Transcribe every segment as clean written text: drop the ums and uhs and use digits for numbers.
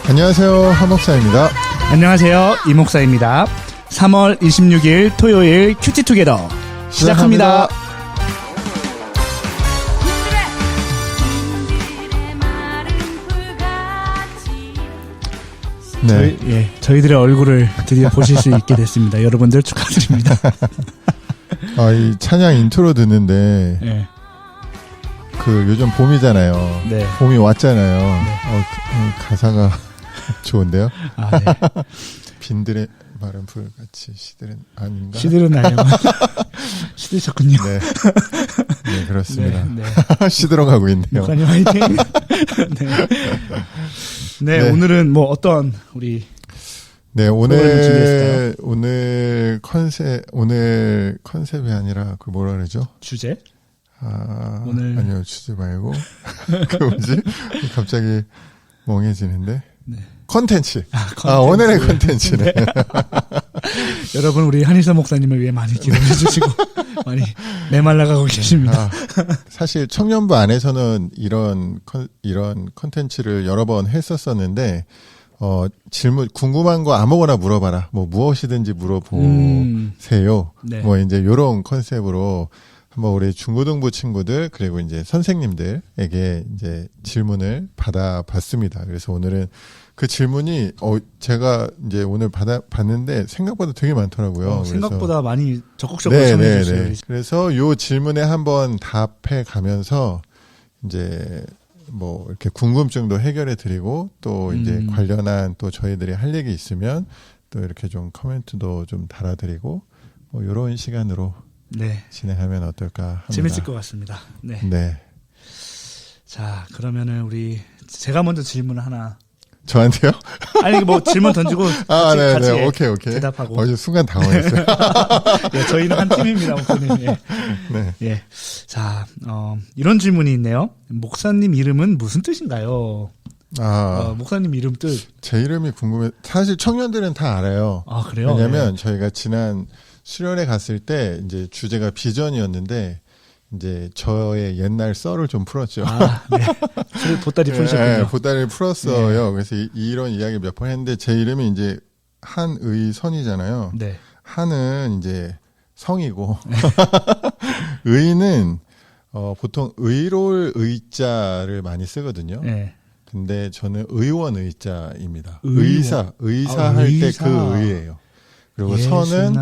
안녕하세요, 한 목사입니다. 안녕하세요, 이 목사입니다. 3월 26일 토요일 큐티투게더 시작합니다. 네. 저희들의 얼굴을 드디어 보실 수 있게 됐습니다. 여러분들 축하드립니다. 이 찬양 인트로 듣는데 네. 요즘 봄이잖아요. 네. 봄이 왔잖아요. 네. 가사가 좋은데요. 아, 네. 빈들의 마른 풀같이 시들은 아닌가? 시들은 아니고 시드셨군요. 네. 네, 그렇습니다. 네. 시들어가고 있네요. 목사님 화이팅. 네, 오늘은 뭐 어떤 우리 오늘 컨셉이 아니라 뭐라 그러죠? 주제? 오늘 아니요, 주제 말고 뭐지? 갑자기 멍해지는데. 네. 컨텐츠. 오늘의 컨텐츠네. 네. 여러분, 우리 한일선 목사님을 위해 많이 기도해 주시고 많이 메말라가고 계십니다. 사실 청년부 안에서는 이런 컨텐츠를 여러 번 했었었는데, 질문, 궁금한 거 아무거나 물어봐라. 무엇이든지 물어보세요. 네. 이제 요런 컨셉으로 한번 우리 중고등부 친구들, 그리고 이제 선생님들에게 이제 질문을 받아봤습니다. 그래서 오늘은 그 질문이, 제가 이제 오늘 봤는데 생각보다 되게 많더라고요. 생각보다 많이 적극적으로 참여해주세요. 그래서 요 질문에 한번 답해 가면서 이제 이렇게 궁금증도 해결해 드리고 또 이제 관련한 또 저희들이 할 얘기 있으면 또 이렇게 좀 코멘트도 좀 달아드리고 요런 시간으로 진행하면 어떨까 합니다. 재밌을 것 같습니다. 네. 자, 그러면은 제가 먼저 질문을 하나. 저한테요? 아니, 질문 던지고 같이 오케이. 대답하고. 순간 당황했어요. 저희는 한 팀입니다, 목사님. 네. 자, 이런 질문이 있네요. 목사님 이름은 무슨 뜻인가요? 목사님 이름 뜻. 제 이름이 궁금해. 사실 청년들은 다 알아요. 그래요? 왜냐면 저희가 지난 수련회 갔을 때 이제 주제가 비전이었는데 이제 저의 옛날 썰을 좀 풀었죠. 보따리 풀으셨군요. 네, 보따리를 풀었어요. 그래서 이런 이야기 몇 번 했는데 제 이름이 이제 한의선이잖아요. 네. 한은 이제 성이고 의는 보통 의로울 의자를 많이 쓰거든요. 네. 근데 저는 의원 의자입니다. 의원. 의사 할 때 그 의예요. 그리고 선은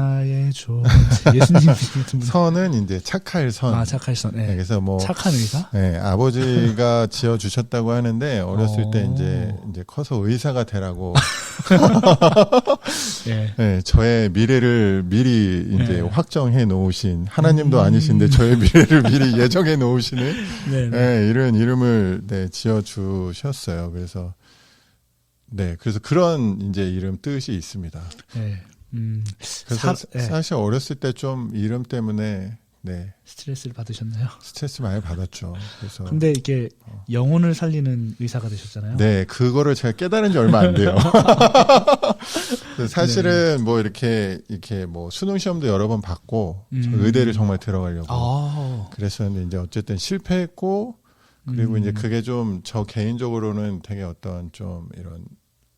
이제 착할 선. 착할 선. 네. 그래서 착한 의사? 네, 아버지가 지어 주셨다고 하는데 어렸을 때 이제 커서 의사가 되라고. 네, 저의 미래를 미리 이제 확정해 놓으신 하나님도 아니신데 저의 미래를 미리 예정해 놓으시는 이런 이름을 지어 주셨어요. 그래서 그런 이제 이름 뜻이 있습니다. 그래서 사실 어렸을 때 좀 이름 때문에 스트레스를 받으셨나요? 스트레스 많이 받았죠. 그래서 근데 이게 영혼을 살리는 의사가 되셨잖아요. 네, 그거를 제가 깨달은 지 얼마 안 돼요. 사실은 이렇게 수능 시험도 여러 번 받고 의대를 정말 들어가려고 그랬었는데 이제 어쨌든 실패했고 그리고 이제 그게 좀 저 개인적으로는 되게 어떤 좀 이런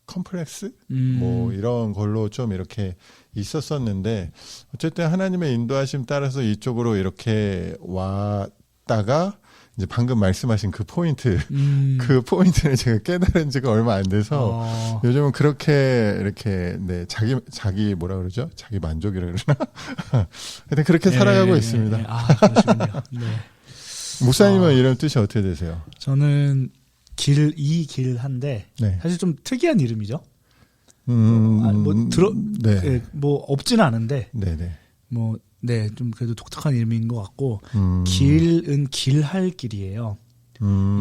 컴플렉스? 이런 걸로 좀 이렇게 있었었는데, 어쨌든 하나님의 인도하심 따라서 이쪽으로 이렇게 왔다가, 이제 방금 말씀하신 그 포인트, 그 포인트를 제가 깨달은 지가 얼마 안 돼서, 요즘은 그렇게, 이렇게, 자기 뭐라 그러죠? 자기 만족이라 그러나? 하여튼 그렇게 살아가고 있습니다. 그러시군요. 목사님은 이름 뜻이 어떻게 되세요? 저는 이길한데 사실 좀 특이한 이름이죠. 없지는 않은데 좀 그래도 독특한 이름인 것 같고 길은 길할 길이에요.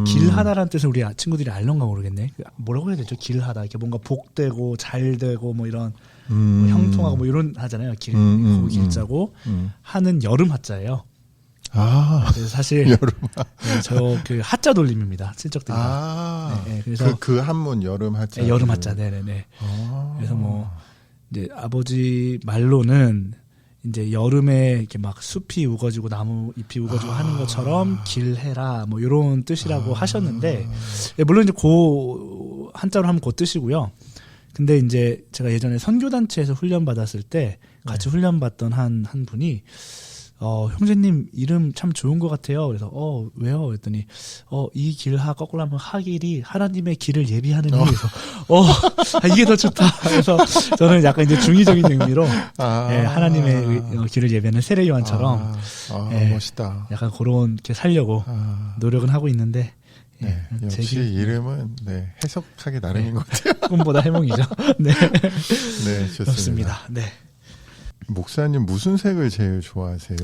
길하다라는 뜻은 우리 친구들이 알런가 모르겠네. 뭐라고 해야 되죠? 길하다 이렇게 뭔가 복되고 잘되고 이런 형통하고 이런 하잖아요. 길자고 하는 여름 하자예요. 그래서 사실 저 하자 돌림입니다. 친척들이. 그래서 그 한문 여름 하자. 여름 하자. 네네네. 그래서 이제 아버지 말로는 이제 여름에 이렇게 막 숲이 우거지고 나무 잎이 우거지고 하는 것처럼 길해라 이런 뜻이라고 하셨는데 물론 이제 한자로 하면 곧 뜨시고요. 근데 이제 제가 예전에 선교단체에서 훈련받았을 때 같이 훈련받던 한 분이 형제님 이름 참 좋은 것 같아요. 그래서 왜요? 그랬더니 이 길하 거꾸로 하면 하길이 하나님의 길을 예비하는 일에서 이게 더 좋다. 그래서 저는 약간 이제 중의적인 의미로 하나님의 길을 예비하는 세례 요한처럼 멋있다. 약간 그런 게 살려고 노력은 하고 있는데 네, 역시 이름은 해석하기 나름인 것 같아요. 꿈보다 해몽이죠. 네, 네, 좋습니다. 네. 목사님 무슨 색을 제일 좋아하세요?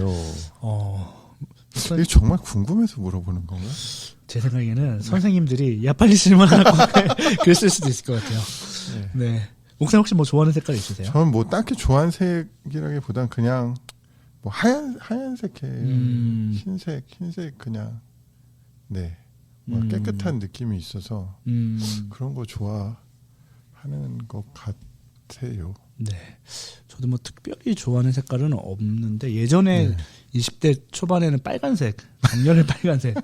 이게 정말 궁금해서 물어보는 건가요? 제 생각에는 선생님들이 빨리 질문하라고 그랬을 수도 있을 것 같아요. 네. 목사님 혹시 뭐 좋아하는 색깔 있으세요? 저는 뭐 딱히 좋아하는 색이라기보단 그냥 뭐 하얀색이에요. 흰색 그냥 깨끗한 느낌이 있어서 그런 거 좋아하는 것 같아요. 네. 저도 뭐 특별히 좋아하는 색깔은 없는데 예전에 20대 초반에는 빨간색, 작년에 빨간색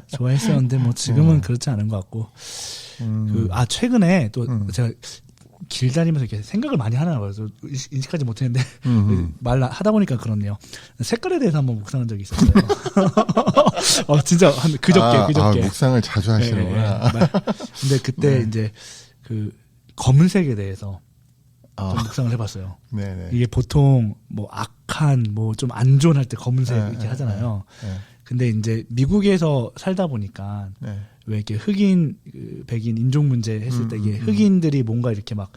좋아했었는데 뭐 지금은 그렇지 않은 것 같고 최근에 또 제가 길 다니면서 이렇게 생각을 많이 하나 봐요. 인식하지 못했는데 말 하다 보니까 그렇네요. 색깔에 대해서 한번 묵상한 적이 있었어요. 진짜 그저께. 묵상을 자주 하시는구나. 근데 그때 이제 그 검은색에 대해서 좀 묵상을 해봤어요. 네네. 이게 보통 뭐 악한 뭐 좀 안 좋은 할 때 검은색 이렇게 하잖아요. 근데 이제 미국에서 살다 보니까 왜 이렇게 흑인, 백인 인종 문제 했을 때 이게 흑인들이 뭔가 이렇게 막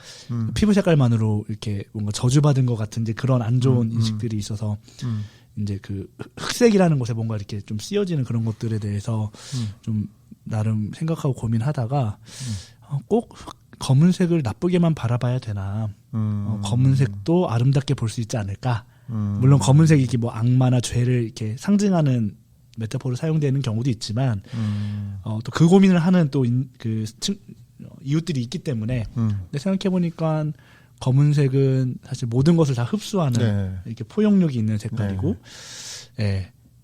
피부 색깔만으로 이렇게 뭔가 저주받은 것 같은 이제 그런 안 좋은 인식들이 있어서 이제 그 흑색이라는 것에 뭔가 이렇게 좀 쓰여지는 그런 것들에 대해서 좀 나름 생각하고 고민하다가 꼭 검은색을 나쁘게만 바라봐야 되나? 검은색도 아름답게 볼 수 있지 않을까? 물론 검은색이 이렇게 뭐 악마나 죄를 이렇게 상징하는 메타포로 사용되는 경우도 있지만, 또 그 고민을 하는 또 이웃들이 있기 때문에, 근데 생각해보니까 검은색은 사실 모든 것을 다 흡수하는 이렇게 포용력이 있는 색깔이고,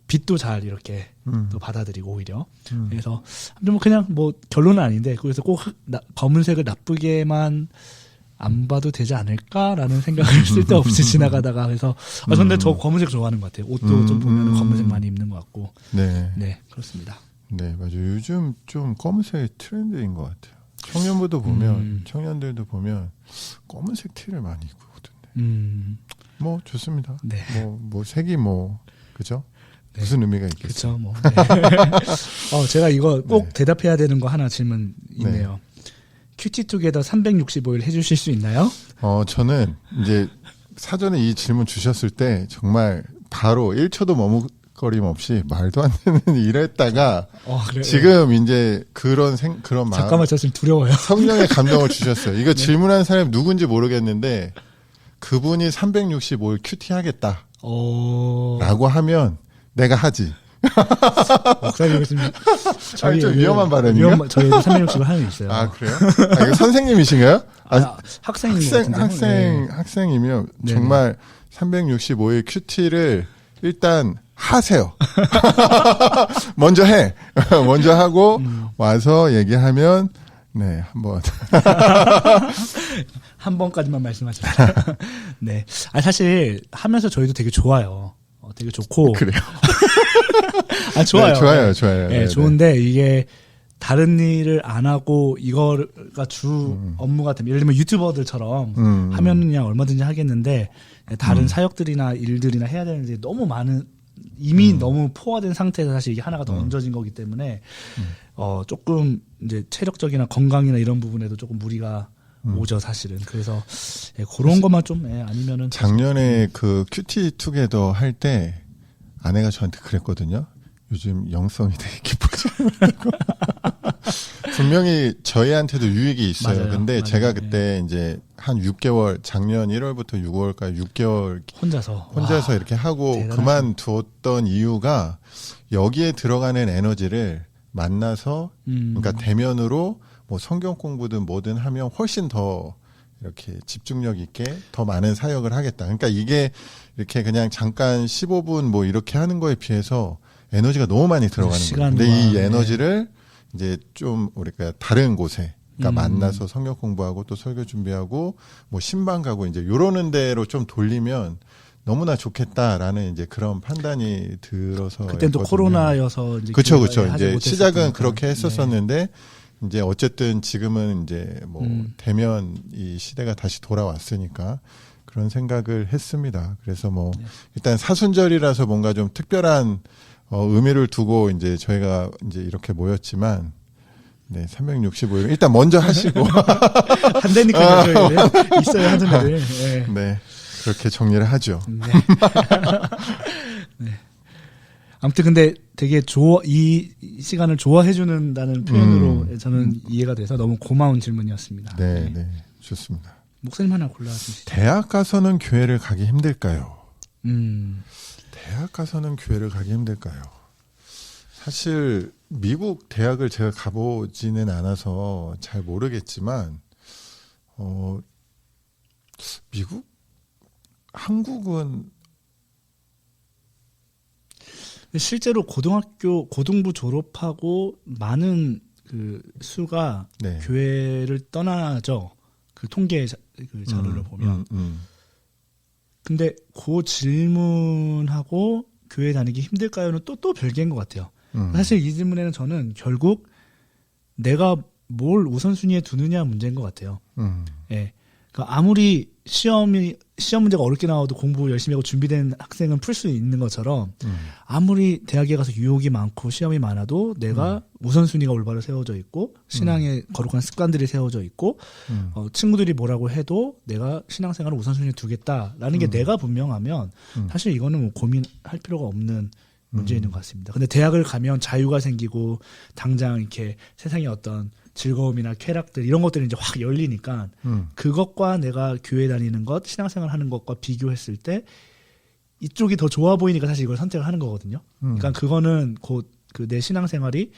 빛도 잘 이렇게 또 받아들이고 오히려 그래서 좀 그냥 뭐 결론은 아닌데 그래서 꼭 검은색을 나쁘게만 안 봐도 되지 않을까라는 생각을 쓸데없이 지나가다가 그래서 근데 저 검은색 좋아하는 것 같아요. 옷도 좀 보면 검은색 많이 입는 것 같고 네 그렇습니다. 네 맞아요. 요즘 좀 검은색이 트렌드인 것 같아요. 청년들도 보면 검은색 티를 많이 입고 오던데 뭐 좋습니다. 네. 뭐 색이 그죠? 무슨 의미가 있겠어요? 그렇죠. 뭐. 제가 이거 꼭 대답해야 되는 거 하나 질문 있네요. 큐티투게더 365일 해주실 수 있나요? 저는 이제 사전에 이 질문 주셨을 때 정말 바로 1초도 머뭇거림 없이 말도 안 되는 이랬다가 지금 이제 그런 마음. 잠깐만 저 지금 두려워요. 성령의 감동을 주셨어요. 이거 질문한 사람이 누군지 모르겠는데 그분이 365일 큐티 하겠다. 라고 하면 내가 하지. 목사님 저희 좀 위험한 발언인가요? 저희도 360을 하는 게 있어요. 그래요? 이거 선생님이신가요? 학생이면 학생이면 정말 365일 큐티를 일단 하세요. 먼저 해. 먼저 하고 와서 얘기하면 한번 한 번까지만 말씀하셨어요. 네. 사실 하면서 저희도 되게 좋아요. 되게 좋고. 그래요. 좋아요. 좋아요. 네, 좋은데 이게 다른 일을 안 하고 이거가 주 업무가 되면 예를 들면 유튜버들처럼 하면은 그냥 얼마든지 하겠는데 다른 사역들이나 일들이나 해야 되는데 너무 많은 이미 너무 포화된 상태에서 사실 이게 하나가 더 얹어진 거기 때문에 조금 이제 체력적이나 건강이나 이런 부분에도 조금 무리가 오죠 사실은. 그래서 그런 것만 좀 아니면은 작년에 그 큐티 투게더 할 때 아내가 저한테 그랬거든요. 요즘 영성이 되게 깊어지 않고 분명히 저희한테도 유익이 있어요. 맞아요. 근데 제가 그때 이제 한 6개월 작년 1월부터 6월까지 6개월 혼자서 이렇게 하고 대단하시네. 그만두었던 이유가 여기에 들어가는 에너지를 만나서 그러니까 대면으로 뭐 성경 공부든 뭐든 하면 훨씬 더 이렇게 집중력 있게 더 많은 사역을 하겠다. 그러니까 이게 이렇게 그냥 잠깐 15분 뭐 이렇게 하는 거에 비해서 에너지가 너무 많이 들어가는 거예요. 근데 이 에너지를 이제 좀 우리가 다른 곳에 만나서 성경 공부하고 또 설교 준비하고 뭐 신방 가고 이제 요러는 대로 좀 돌리면 너무나 좋겠다라는 이제 그런 판단이 들어서. 그때는 또 코로나여서 이제. 그렇죠. 이제 시작은 그렇게 했었었는데 네. 이제 어쨌든 지금은 이제 뭐 대면 이 시대가 다시 돌아왔으니까 그런 생각을 했습니다. 그래서 뭐 일단 사순절이라서 뭔가 좀 특별한 의미를 두고 이제 저희가 이제 이렇게 모였지만 네, 365일 일단 먼저 하시고 한다니까요. 있어야 하는 애들. 네. 네. 그렇게 정리를 하죠. 네. 네. 아무튼 근데 되게 이 시간을 좋아해 준다는 표현으로 저는 이해가 돼서 너무 고마운 질문이었습니다. 네, 네. 좋습니다. 목사님 하나 골라주시죠. 대학 가서는 교회를 가기 힘들까요? 대학 가서는 교회를 가기 힘들까요? 사실 미국 대학을 제가 가보지는 않아서 잘 모르겠지만 미국? 한국은 실제로 고등부 졸업하고 많은 그 수가 네. 교회를 떠나죠. 그 통계 그 자료를 보면. 근데 그 질문하고 교회 다니기 힘들까요는 또 별개인 것 같아요. 사실 이 질문에는 저는 결국 내가 뭘 우선순위에 두느냐 문제인 것 같아요. 예. 그러니까 아무리 시험 문제가 어렵게 나와도 공부 열심히 하고 준비된 학생은 풀 수 있는 것처럼 아무리 대학에 가서 유혹이 많고 시험이 많아도 내가 우선순위가 올바로 세워져 있고 신앙의 거룩한 습관들이 세워져 있고 친구들이 뭐라고 해도 내가 신앙생활을 우선순위에 두겠다라는 게 내가 분명하면 사실 이거는 뭐 고민할 필요가 없는 문제인 것 같습니다. 근데 대학을 가면 자유가 생기고 당장 이렇게 세상의 어떤 즐거움이나 쾌락들 이런 것들이 이제 확 열리니까 그것과 내가 교회 다니는 것, 신앙생활 하는 것과 비교했을 때 이쪽이 더 좋아 보이니까 사실 이걸 선택을 하는 거거든요. 그러니까 그거는 곧 그 내 신앙생활이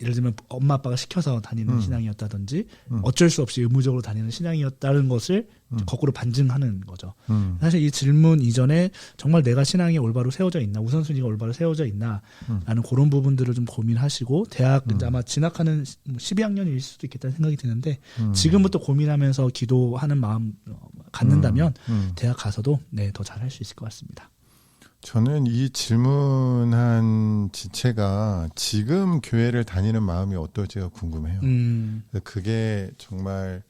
예를 들면 엄마 아빠가 시켜서 다니는 신앙이었다든지 어쩔 수 없이 의무적으로 다니는 신앙이었다는 것을 거꾸로 반증하는 거죠. 사실 이 질문 이전에 정말 내가 신앙이 올바로 세워져 있나, 우선순위가 올바로 세워져 있나 라는 그런 부분들을 좀 고민하시고 대학 아마 진학하는 12학년일 수도 있겠다는 생각이 드는데 지금부터 고민하면서 기도하는 마음 갖는다면 대학 가서도 네, 더 잘할 수 있을 것 같습니다. 저는 이 질문한 지체가 지금 교회를 다니는 마음이 어떨지가 궁금해요. 그게 정말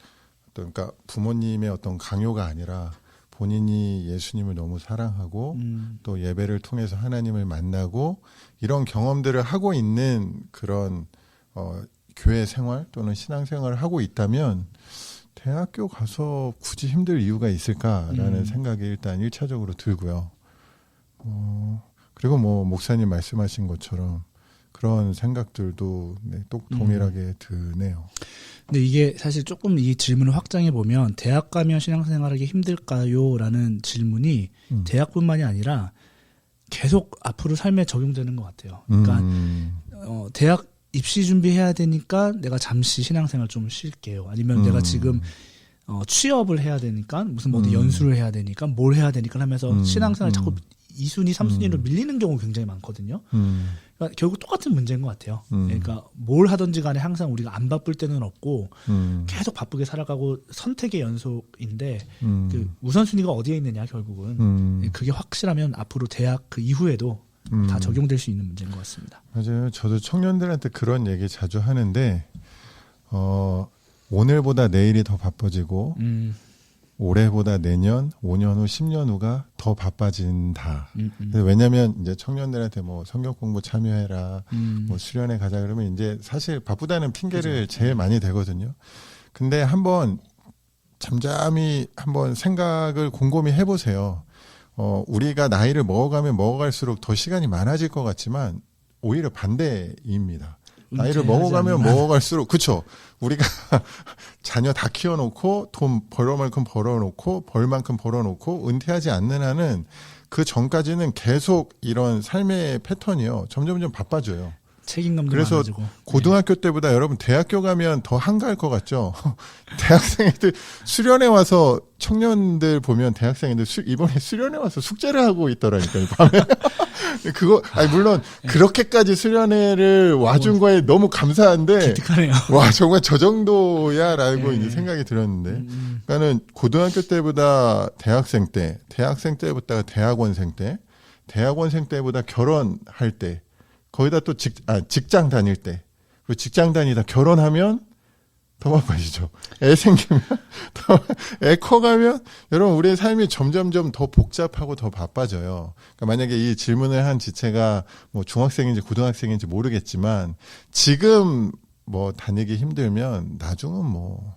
그러니까 부모님의 어떤 강요가 아니라 본인이 예수님을 너무 사랑하고 또 예배를 통해서 하나님을 만나고 이런 경험들을 하고 있는 그런 교회 생활 또는 신앙 생활을 하고 있다면 대학교 가서 굳이 힘들 이유가 있을까라는 생각이 일단 1차적으로 들고요. 그리고 뭐 목사님 말씀하신 것처럼 그런 생각들도 네, 또 동일하게 드네요. 근데 이게 사실 조금 이 질문을 확장해 보면 대학 가면 신앙생활하기 힘들까요? 라는 질문이 대학뿐만이 아니라 계속 앞으로 삶에 적용되는 것 같아요. 그러니까 대학 입시 준비해야 되니까 내가 잠시 신앙생활 좀 쉴게요. 아니면 내가 지금 취업을 해야 되니까 무슨 뭐 어디 연수를 해야 되니까 뭘 해야 되니까 하면서 신앙생활 자꾸 2순위, 3순위로 밀리는 경우가 굉장히 많거든요. 그러니까 결국 똑같은 문제인 것 같아요. 그러니까 뭘 하든지 간에 항상 우리가 안 바쁠 때는 없고 계속 바쁘게 살아가고 선택의 연속인데 그 우선순위가 어디에 있느냐 결국은 그게 확실하면 앞으로 대학 그 이후에도 다 적용될 수 있는 문제인 것 같습니다. 맞아요. 저도 청년들한테 그런 얘기 자주 하는데 오늘보다 내일이 더 바빠지고 올해보다 내년, 5년 후, 10년 후가 더 바빠진다. 왜냐하면 이제 청년들한테 뭐 성경 공부 참여해라, 뭐 수련회 가자 그러면 이제 사실 바쁘다는 핑계를 그죠. 제일 많이 대거든요. 근데 한번 잠잠히 한번 생각을 곰곰이 해보세요. 우리가 나이를 먹어가면 먹어갈수록 더 시간이 많아질 것 같지만 오히려 반대입니다. 나이를 먹어가면 먹어갈수록 그렇죠. 우리가 자녀 다 키워놓고 돈 벌을 만큼 벌어놓고 벌 만큼 벌어놓고 은퇴하지 않는 한은 그 전까지는 계속 이런 삶의 패턴이요. 점점 바빠져요. 책임감도 그래서 많아지고. 고등학교 때보다 여러분 대학교 가면 더 한가할 것 같죠? 대학생 애들 수련회 와서 청년들 보면 대학생 애들 이번에 수련회 와서 숙제를 하고 있더라니까요, 밤에. 그거, 아니, 물론 그렇게까지 수련회를 와준 거에 너무 감사한데. 기특하네요. 와, 정말 저 정도야라고 이제 생각이 들었는데. 그러니까는 고등학교 때보다 대학생 때보다 대학원생 때, 대학원생 때보다 결혼할 때, 거기다 또 직장 다닐 때, 그리고 직장 다니다 결혼하면 더 바빠지죠. 애 생기면, 애 커가면, 여러분, 우리의 삶이 점점점 더 복잡하고 더 바빠져요. 그러니까 만약에 이 질문을 한 지체가 뭐 중학생인지 고등학생인지 모르겠지만, 지금 뭐 다니기 힘들면, 나중은 뭐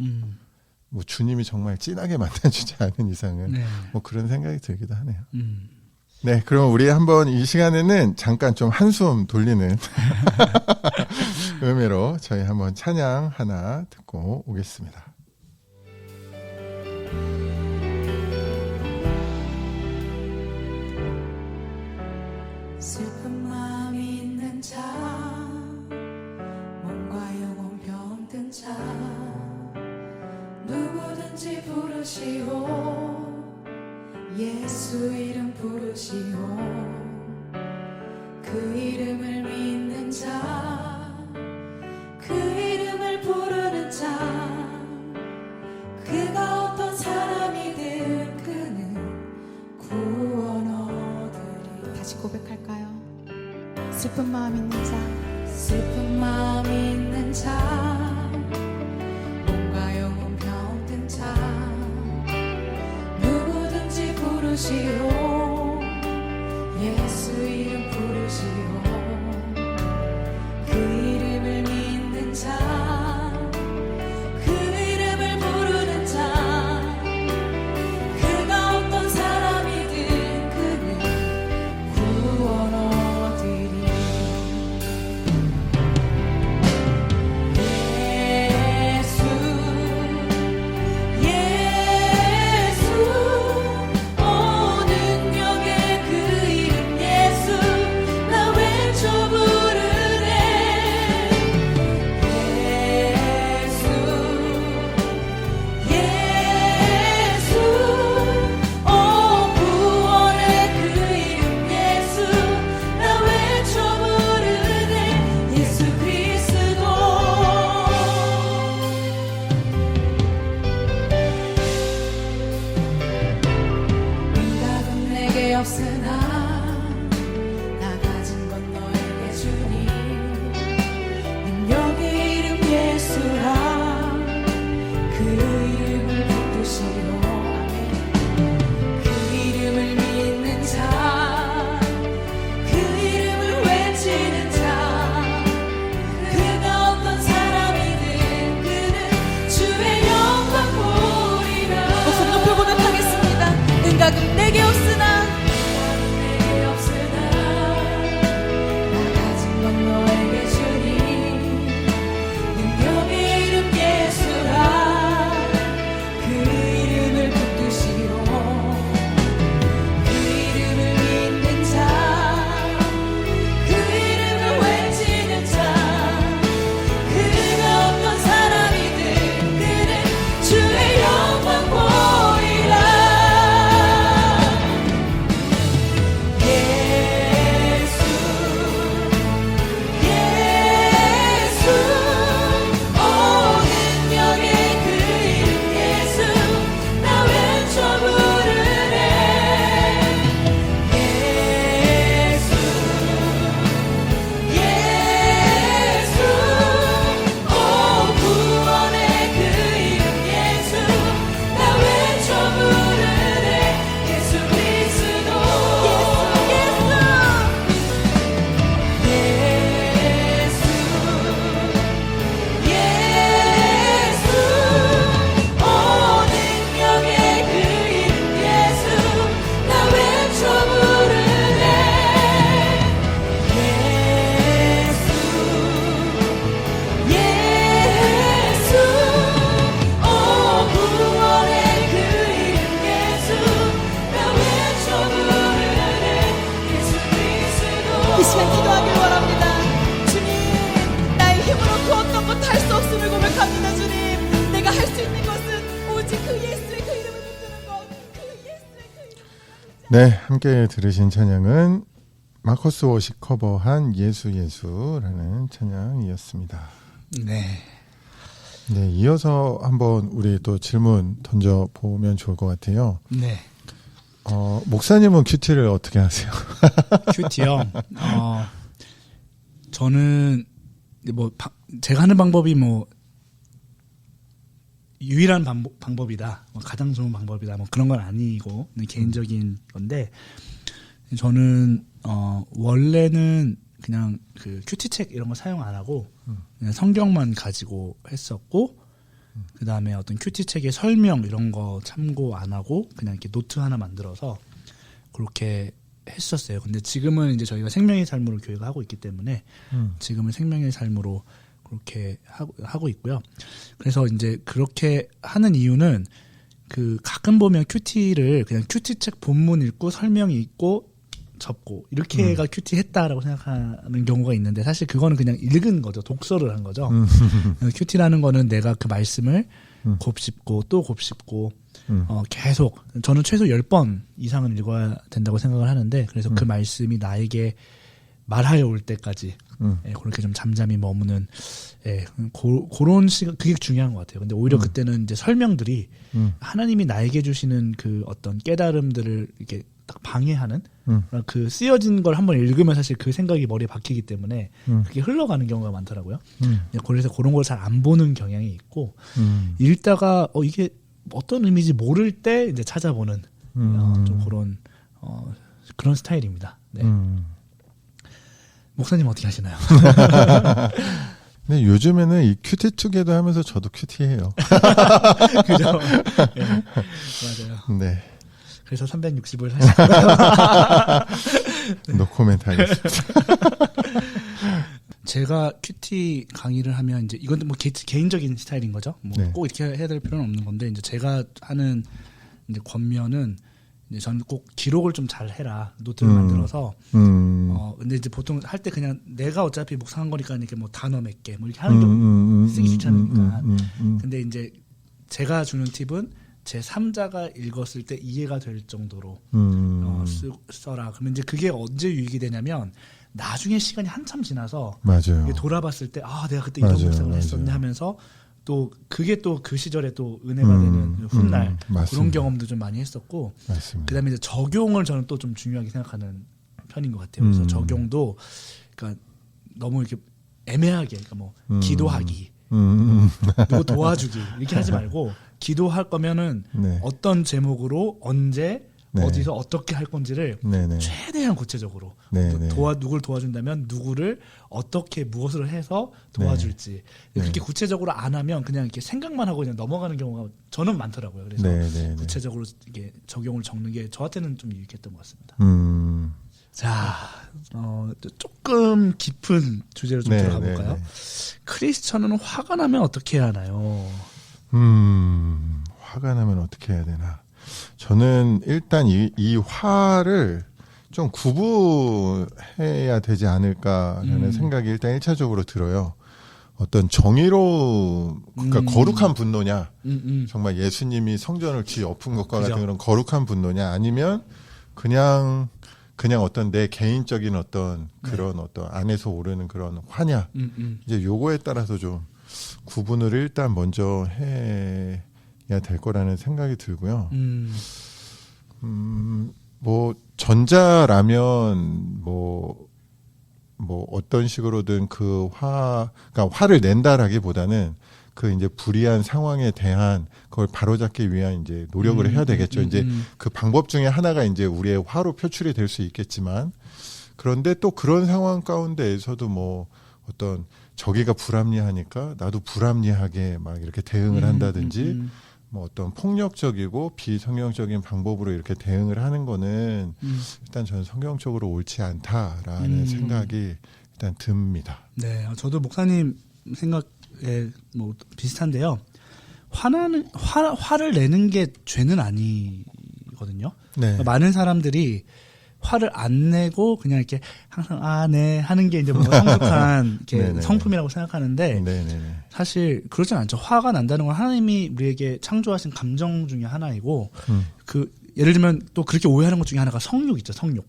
주님이 정말 진하게 만나주지 않은 이상은, 네. 뭐 그런 생각이 들기도 하네요. 네, 그럼 우리 한번 이 시간에는 잠깐 좀 한숨 돌리는 의미로 저희 한번 찬양 하나 듣고 오겠습니다. 슬픈 마음 있는 자, 몸과 영혼 병든 자, 누구든지 부르시오. 예수 이름 부르시오. 그 이름을 믿는 자, 그 이름을 부르는 자, 그가 어떤 사람이든 그는 구원 얻으리. 다시 고백할까요? 슬픈 마음 있는 자, 슬픈 마음 있는 자, 몸과 영혼 병든 자, 부르시오. 예수 이름 부르시오. 그 이름을 믿는 자, 그 이름을 부르는 자, 그가 어떤 사람이든 그는 구원 얻으리. 예수 네, 함께 들으신 찬양은 마커스 워십 커버한 예수라는 찬양이었습니다. 네. 네, 이어서 한번 우리 또 질문 던져보면 좋을 것 같아요. 네. 목사님은 큐티를 어떻게 하세요? 큐티요? 저는 뭐 제가 하는 방법이 뭐 유일한 방법이다, 뭐 가장 좋은 방법이다, 뭐 그런 건 아니고 개인적인 건데, 저는 원래는 그냥 그 큐티 책 이런 거 사용 안 하고 그냥 성경만 가지고 했었고, 그 다음에 어떤 큐티 책의 설명 이런 거 참고 안 하고 그냥 이렇게 노트 하나 만들어서 그렇게 했었어요. 근데 지금은 이제 저희가 생명의 삶으로 교회가 하고 있기 때문에 지금은 생명의 삶으로 그렇게 하고 있고요. 그래서 이제 그렇게 하는 이유는 그 가끔 보면 큐티를 그냥 큐티 책 본문 읽고 설명이 있고 접고 이렇게가 큐티 했다라고 생각하는 경우가 있는데, 사실 그거는 그냥 읽은 거죠. 독서를 한 거죠. 큐티라는 거는 내가 그 말씀을 곱씹고 또 곱씹고 계속, 저는 최소 10번 이상은 읽어야 된다고 생각을 하는데, 그래서 그 말씀이 나에게 말하여 올 때까지 그렇게 좀 잠잠히 머무는, 그런 시간, 그게 중요한 것 같아요. 근데 오히려 그때는 이제 설명들이 하나님이 나에게 주시는 그 어떤 깨달음들을 이렇게 딱 방해하는, 그 쓰여진 걸 한번 읽으면 사실 그 생각이 머리에 박히기 때문에 그게 흘러가는 경우가 많더라고요. 그래서 그런 걸 잘 안 보는 경향이 있고, 읽다가 이게 어떤 의미인지 모를 때 이제 찾아보는 좀 그런 스타일입니다. 네. 목사님 어떻게 하시나요? 네, 요즘에는 이 큐티 투게더 하면서 저도 큐티해요. 그죠? 네, 맞아요. 네. 그래서 360을 하시고요. 노코멘트 하겠습니다. 제가 큐티 강의를 하면 이제 이건 뭐 개인적인 스타일인 거죠. 뭐 꼭 이렇게 해야 될 필요는 없는 건데, 이제 제가 하는 이제 권면은, 이제 저는 꼭 기록을 좀 잘 해라, 노트를 만들어서. 근데 이제 보통 할 때 그냥 내가 어차피 묵상한 거니까 이렇게 뭐 단어 몇 개 뭐 이렇게 하는 경우 쓰기 귀찮으니까. 근데 이제 제가 주는 팁은 제 3자가 읽었을 때 이해가 될 정도로 써라. 그러면 이제 그게 언제 유익이 되냐면, 나중에 시간이 한참 지나서 맞아요. 돌아봤을 때 내가 그때 이런 묵상을 했었네 하면서 또 그게 또 그 시절에 또 은혜가 되는 훗날 그런 경험도 좀 많이 했었고, 맞습니다. 그다음에 이제 적용을 저는 또 좀 중요하게 생각하는 편인 것 같아요. 그래서 적용도 그러니까 너무 이렇게 애매하게, 그러니까 뭐 기도하기, 누구 도와주기 이렇게 하지 말고, 기도할 거면은 어떤 제목으로 언제 어디서 어떻게 할 건지를 최대한 구체적으로, 누굴 도와준다면 누구를 어떻게 무엇을 해서 도와줄지 그렇게 구체적으로 안 하면 그냥 이렇게 생각만 하고 그냥 넘어가는 경우가 저는 많더라고요. 그래서 구체적으로 이게 적용을 적는 게 저한테는 좀 유익했던 것 같습니다. 자, 조금 깊은 주제로 좀 들어가 볼까요? 크리스천은 화가 나면 어떻게 해야 하나요? 화가 나면 어떻게 해야 되나? 저는 일단 이 화를 좀 구분해야 되지 않을까라는 생각이 일단 1차적으로 들어요. 어떤 정의로, 그러니까 거룩한 분노냐, 정말 예수님이 성전을 엎은 것과 같은 그런 거룩한 분노냐, 아니면 그냥 어떤 내 개인적인 어떤 그런 어떤 안에서 오르는 그런 화냐, 이제 요거에 따라서 좀 구분을 일단 먼저 해야 될 거라는 생각이 들고요. 뭐 전자라면 뭐 어떤 식으로든 그러니까 화를 낸다라기보다는 그 이제 불이한 상황에 대한 그걸 바로잡기 위한 이제 노력을 해야 되겠죠. 이제 그 방법 중에 하나가 이제 우리의 화로 표출이 될 수 있겠지만, 그런데 또 그런 상황 가운데에서도 뭐 어떤 저기가 불합리하니까 나도 불합리하게 막 이렇게 대응을 한다든지, 뭐 어떤 폭력적이고 비성경적인 방법으로 이렇게 대응을 하는 거는 일단 저는 성경적으로 옳지 않다라는 생각이 일단 듭니다. 네, 저도 목사님 생각에 뭐 비슷한데요. 화를 내는 게 죄는 아니거든요. 그러니까 많은 사람들이 화를 안 내고 그냥 이렇게 항상 네 하는 게 이제 뭐 성숙한 이렇게 성품이라고 생각하는데, 사실 그렇진 않죠. 화가 난다는 건 하나님이 우리에게 창조하신 감정 중에 하나이고, 그 예를 들면 또 그렇게 오해하는 것 중에 하나가 성욕 있죠. 성욕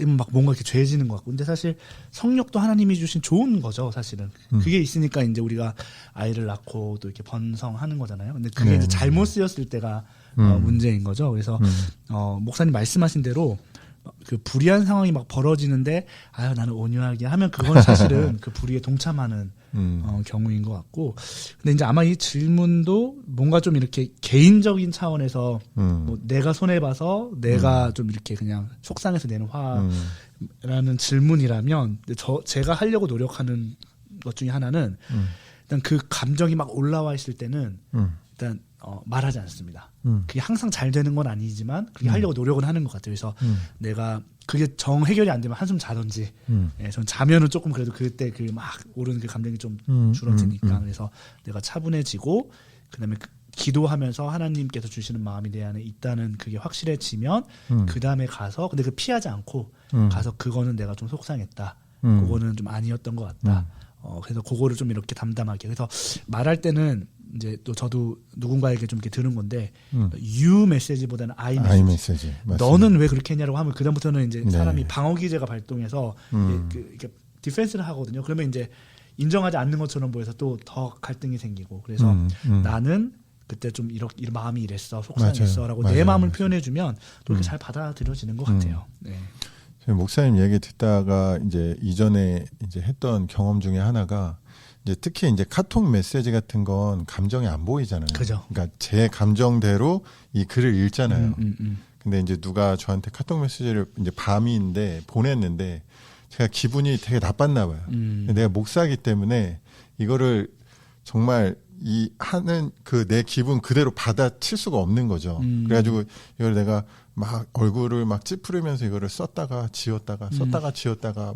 막 뭔가 이렇게 죄지는 것 같고. 근데 사실 성욕도 하나님이 주신 좋은 거죠, 사실은. 그게 있으니까 이제 우리가 아이를 낳고 또 이렇게 번성하는 거잖아요. 근데 그게 이제 잘못 쓰였을 때가 문제인 거죠. 그래서 목사님 말씀하신 대로 그 불의한 상황이 막 벌어지는데 아유 나는 온유하게 하면 그건 사실은 그 불의에 동참하는 경우인 것 같고. 근데 이제 아마 이 질문도 뭔가 좀 이렇게 개인적인 차원에서 뭐 내가 손해봐서 내가 좀 이렇게 그냥 속상해서 내는 화라는 질문이라면 제가 하려고 노력하는 것 중에 하나는 일단 그 감정이 막 올라와 있을 때는 일단 말하지 않습니다. 그게 항상 잘 되는 건 아니지만 그게 하려고 노력은 하는 것 같아요. 그래서 내가 그게 정 해결이 안 되면 한숨 자든지, 예, 전 자면은 조금 그래도 그때 그 막 오르는 그 감정이 좀 줄어드니까 그래서 내가 차분해지고 그다음에 기도하면서 하나님께서 주시는 마음이 내 안에 있다는 그게 확실해지면 그 다음에 가서 근데 그 피하지 않고 가서 그거는 내가 좀 속상했다, 그거는 좀 아니었던 것 같다. 그래서 그거를 좀 이렇게 담담하게. 그래서 말할 때는 이제 또 저도 누군가에게 좀 이렇게 들은 건데, you 메시지보다는 I 메시지. 너는 왜 그렇게 했냐라고 하면 그다음부터는 이제 사람이 방어 기제가 발동해서 이렇게 디펜스를 하거든요. 그러면 이제 인정하지 않는 것처럼 보여서 또 더 갈등이 생기고. 그래서 나는 그때 좀 이런 마음이 이랬어, 속상했어라고 내 마음을 표현해주면 또 이렇게 잘 받아들여지는 것 같아요. 네. 목사님 얘기 듣다가 이제 이전에 이제 했던 경험 중에 하나가 이제 특히 이제 카톡 메시지 같은 건 감정이 안 보이잖아요. 그죠. 그러니까 제 감정대로 이 글을 읽잖아요. 근데 이제 누가 저한테 카톡 메시지를 이제 밤인데 보냈는데 제가 기분이 되게 나빴나 봐요. 내가 목사이기 때문에 이거를 정말 이 하는 그 내 기분 그대로 받아칠 수가 없는 거죠. 그래가지고 이걸 내가 막 얼굴을 막 찌푸리면서 이거를 썼다가 지웠다가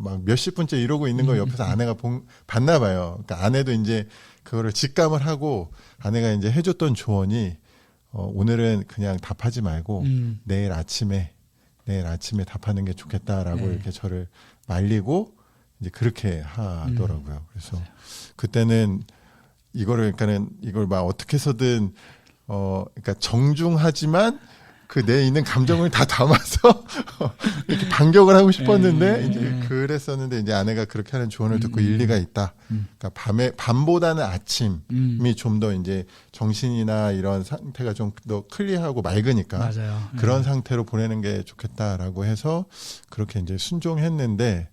막 몇십 분째 이러고 있는 거 옆에서 아내가 봤나 봐요. 그러니까 아내도 이제 그거를 직감을 하고 아내가 이제 해줬던 조언이 오늘은 그냥 답하지 말고 내일 아침에 답하는 게 좋겠다라고 이렇게 저를 말리고 이제 그렇게 하더라고요. 그래서 그때는 이걸 막 어떻게 해서든 그러니까 정중하지만 그 내 있는 감정을 다 담아서 이렇게 반격을 하고 싶었는데 이제 그랬었는데 이제 아내가 그렇게 하는 조언을 듣고 일리가 있다. 그러니까 밤보다는 아침이 좀 더 이제 정신이나 이런 상태가 좀 더 클리어하고 맑으니까 맞아요. 그런 상태로 보내는 게 좋겠다라고 해서 그렇게 이제 순종했는데.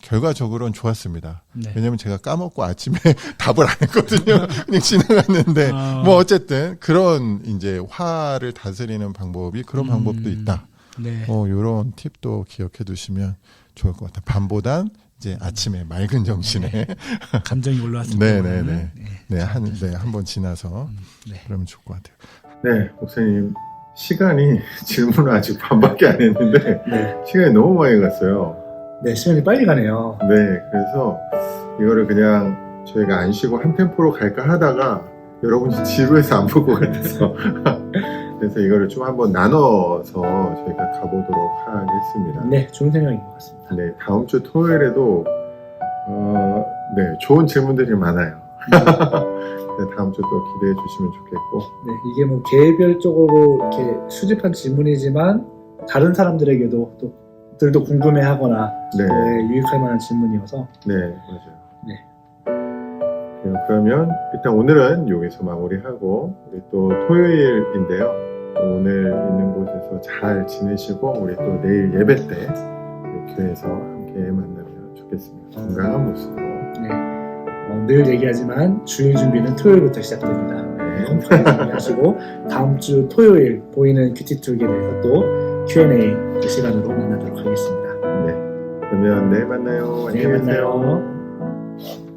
결과적으로는 좋았습니다. 네. 왜냐면 제가 까먹고 아침에 답을 안 했거든요. 그냥 지나갔는데, 어쨌든 그런 이제 화를 다스리는 방법이 그런 방법도 있다. 네. 요런 팁도 기억해 두시면 좋을 것 같아요. 밤보단 이제 아침에 맑은 정신에. 감정이 올라왔을 때. 한번 지나서. 그러면 좋을 것 같아요. 네, 목사님. 시간이 질문을 아직 반밖에 안 했는데, 시간이 너무 많이 갔어요. 네, 시간이 빨리 가네요. 네, 그래서 이거를 그냥 저희가 안 쉬고 한 템포로 갈까 하다가 여러분이 지루해서 안 볼 것 같아서 그래서 이거를 좀 한번 나눠서 저희가 가보도록 하겠습니다. 네, 좋은 생각인 것 같습니다. 네, 다음 주 토요일에도 좋은 질문들이 많아요. 네, 다음 주 또 기대해 주시면 좋겠고. 네, 이게 뭐 개별적으로 이렇게 수집한 질문이지만 다른 사람들에게도 또 들도 궁금해하거나 유익할 만한 질문이어서. 네, 맞아요. 네. 그러면 일단 오늘은 여기서 마무리하고 우리 또 토요일인데요. 오늘 있는 곳에서 잘 지내시고 우리 또 내일 예배 때 우리 교회에서 함께 만나면 좋겠습니다. 건강한 모습으로. 네. 늘 얘기하지만 주일 준비는 토요일부터 시작됩니다. 컴퓨터 준비하시고 다음 주 토요일 보이는 큐티툴에 대해서 또 Q&A 시간으로 만나도록 하겠습니다. 네. 그러면 내일 만나요. 안녕히 계세요. 만나요.